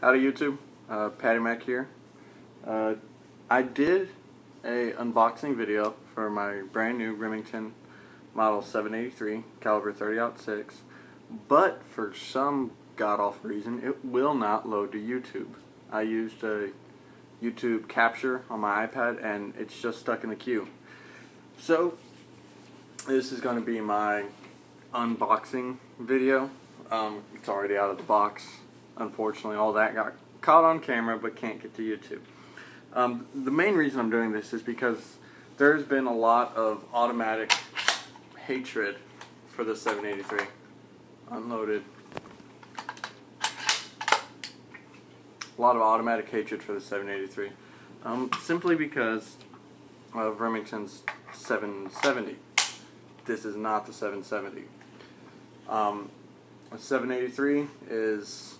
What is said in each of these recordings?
Howdy YouTube, Patty Mac here. I did a unboxing video for my brand new Remington model 783 caliber 30-06, but for some god-awful reason it will not load to YouTube. I used a YouTube capture on my iPad and it's just stuck in the queue. So this is going to be my unboxing video. It's already out of the box. Unfortunately, all that got caught on camera but can't get to YouTube. The main reason I'm doing this is because there's been a lot of automatic hatred for the 783. Unloaded. A lot of automatic hatred for the 783. Simply because of Remington's 770. This is not the 770. The 783 is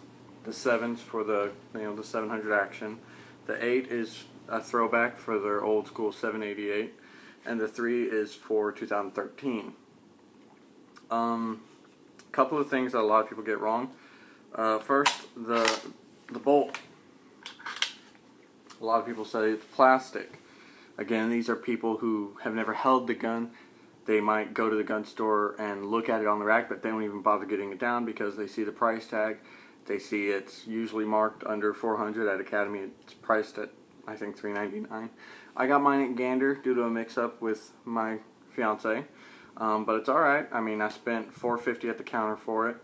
the 7s for the the 700 action. The 8 is a throwback for their old school 788, and the 3 is for 2013. Couple of things that a lot of people get wrong. First, the bolt. A lot of people say it's plastic. Again, these are people who have never held the gun. They might go to the gun store and look at it on the rack, but they don't even bother getting it down because they see the price tag. They see it's usually marked under $400 at Academy. It's priced at, I think, $399. I got mine at Gander due to a mix-up with my fiance, but it's alright. I mean, I spent $450 at the counter for it,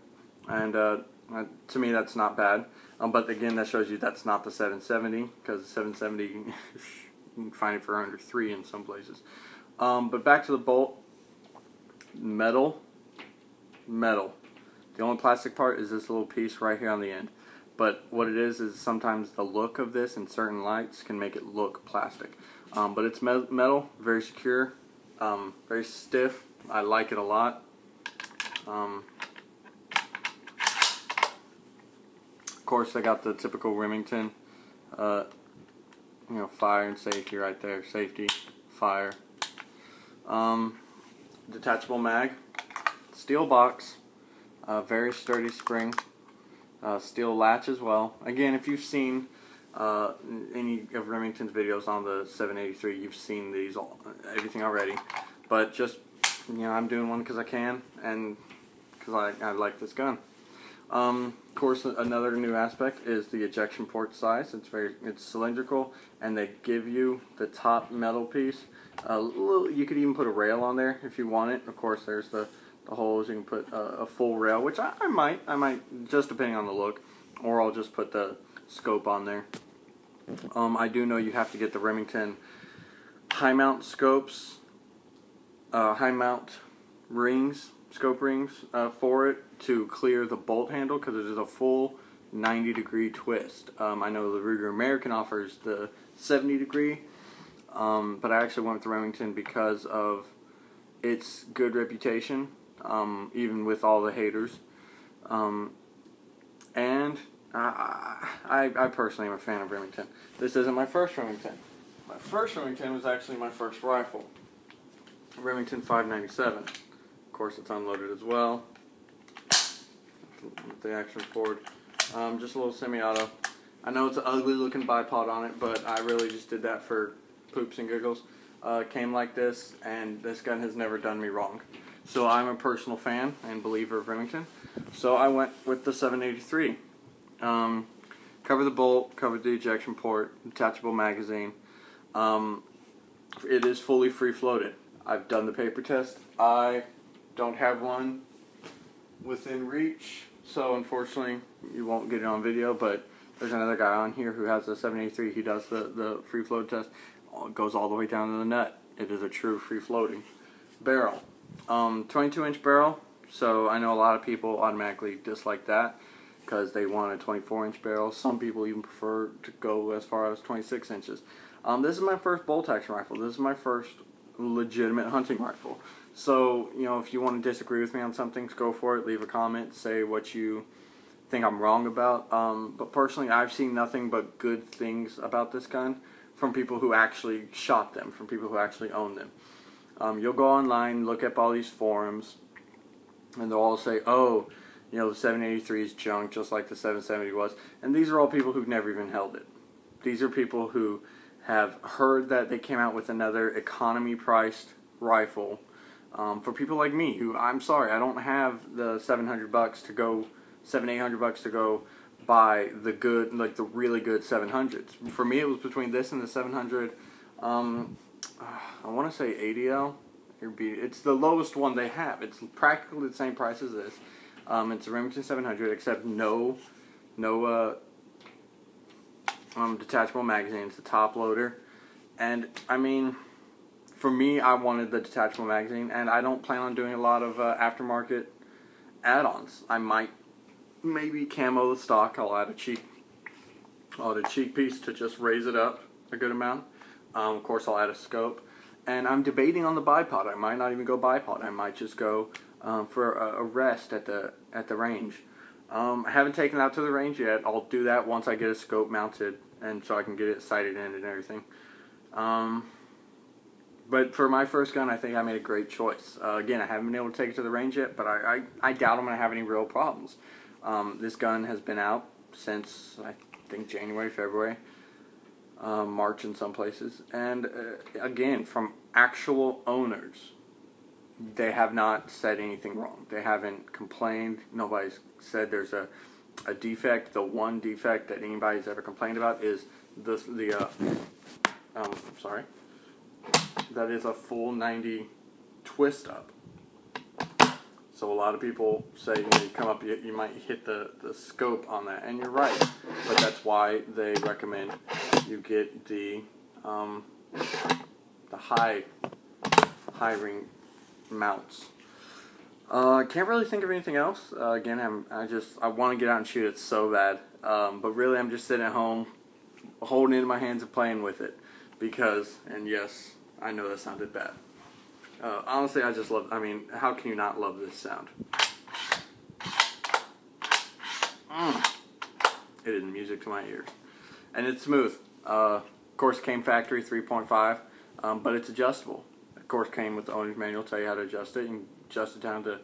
and to me that's not bad. But again, that shows you that's not the 770, because the 770 you can find it for under $3 in some places. But back to the bolt. Metal. The only plastic part is this little piece right here on the end. But what it is sometimes the look of this in certain lights can make it look plastic. But it's metal, very secure, very stiff. I like it a lot. Of course, I got the typical Remington, fire and safety right there. Safety, fire. Detachable mag, steel box, very sturdy spring, steel latch as well. Again, if you've seen any of Remington's videos on the 783, you've seen everything already. But just, I'm doing one because I can and because I like this gun. Of course, another new aspect is the ejection port size. It's cylindrical, and they give you the top metal piece. You could even put a rail on there if you want it. Of course, there's the holes. You can put a full rail, which I might, just depending on the look, or I'll just put the scope on there. I do know you have to get the Remington high mount scopes, high mount rings, scope rings for it to clear the bolt handle, because it is a full 90-degree twist. I know the Ruger American offers the 70-degree. But I actually went with the Remington because of its good reputation, even with all the haters. And I personally am a fan of Remington. This isn't my first Remington. My first Remington was actually my first rifle, Remington 597. Of course, it's unloaded as well. With the action forward, just a little semi-auto. I know it's an ugly looking bipod on it, but I really just did that for poops and giggles. Came like this, and this gun has never done me wrong. So I'm a personal fan and believer of Remington. So I went with the 783. Cover the bolt, covered the ejection port, detachable magazine. It is fully free floated. I've done the paper test. I don't have one within reach, so unfortunately you won't get it on video, but there's another guy on here who has the 783. He does the free float test. It goes all the way down to the nut. It is a true free floating barrel. 22-inch barrel, so I know a lot of people automatically dislike that because they want a 24-inch barrel. Some people even prefer to go as far as 26 inches. This is my first bolt action rifle. This is my first legitimate hunting rifle. So, if you want to disagree with me on something, go for it. Leave a comment. Say what you think I'm wrong about. But personally, I've seen nothing but good things about this gun from people who actually shot them, from people who actually own them. You'll go online, look up all these forums, and they'll all say, oh, You know, the 783 is junk, just like the 770 was. And these are all people who've never even held it. These are people who have heard that they came out with another economy-priced rifle. For people like me, who, I'm sorry, I don't have the $700 to go, $800 to go buy the good, like the really good 700s. For me, it was between this and the 700. I want to say ADL. It's the lowest one they have. It's practically the same price as this. It's a Remington 700, except no detachable magazine. It's a top loader, and I mean, for me, I wanted the detachable magazine, and I don't plan on doing a lot of aftermarket add-ons. I might maybe camo the stock. I'll add a cheek piece to just raise it up a good amount. Of course, I'll add a scope, and I'm debating on the bipod. I might not even go bipod. I might just go for a rest at the range. I haven't taken it out to the range yet. I'll do that once I get a scope mounted, and so I can get it sighted in and everything. But for my first gun, I think I made a great choice. Again, I haven't been able to take it to the range yet, but I doubt I'm going to have any real problems. This gun has been out since, I think, January, February, March in some places. And again, from actual owners, they have not said anything wrong. They haven't complained. Nobody's said there's a defect. The one defect that anybody's ever complained about is sorry. That is a full 90 twist up. So a lot of people say, you know, you come up, you might hit the scope on that, and you're right. But that's why they recommend you get the high ring mounts. I can't really think of anything else. Again, I want to get out and shoot it so bad. But really, I'm just sitting at home, holding it in my hands and playing with it. Because, and yes, I know that sounded bad. Honestly, I just love, I mean, how can you not love this sound? It is music to my ears. And it's smooth. Of course, it came factory 3.5, but it's adjustable. Of course, came with the owner's manual, tell you how to adjust it. You can adjust it down to,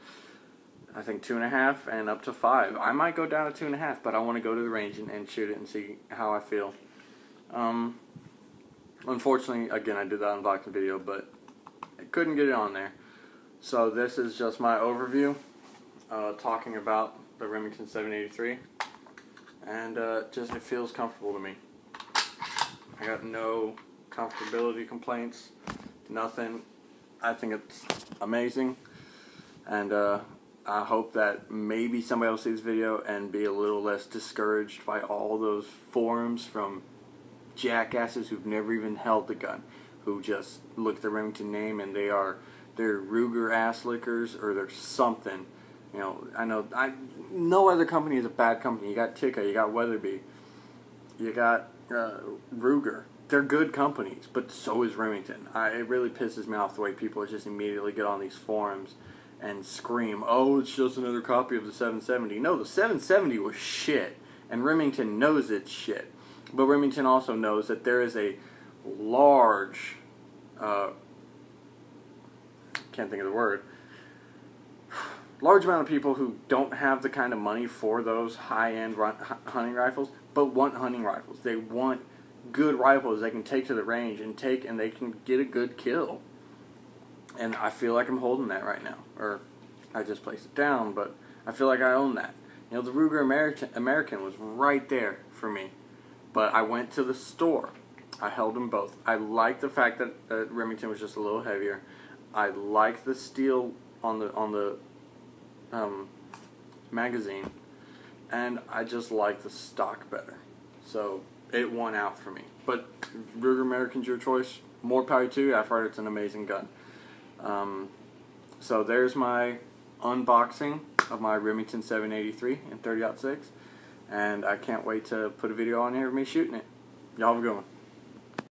I think, 2.5 and up to 5. I might go down to 2.5, but I want to go to the range and shoot it and see how I feel. Unfortunately, again, I did that unboxing video, but I couldn't get it on there. So this is just my overview, talking about the Remington 783, and just it feels comfortable to me. I got no comfortability complaints, nothing. I think it's amazing, and I hope that maybe somebody will see this video and be a little less discouraged by all those forums from jackasses who've never even held the gun, who just look at the Remington name and they're Ruger ass lickers, or they're something. You know, no other company is a bad company. You got Tikka, you got Weatherby, you got Ruger. They're good companies, but so is Remington. It really pisses me off the way people just immediately get on these forums and scream, oh, it's just another copy of the 770. No, the 770 was shit, and Remington knows it's shit. But Remington also knows that there is a large, can't think of the word, large amount of people who don't have the kind of money for those high-end hunting rifles, but want hunting rifles. They want good rifles they can take to the range and they can get a good kill. And I feel like I'm holding that right now. Or I just placed it down, but I feel like I own that. You know, the Ruger American was right there for me. But I went to the store. I held them both. I liked the fact that Remington was just a little heavier. I liked the steel on the magazine, and I just liked the stock better. So it won out for me. But Ruger American's your choice. More power to you. I've heard it's an amazing gun. So there's my unboxing of my Remington 783 in 30-06. And I can't wait to put a video on here of me shooting it. Y'all have a good one.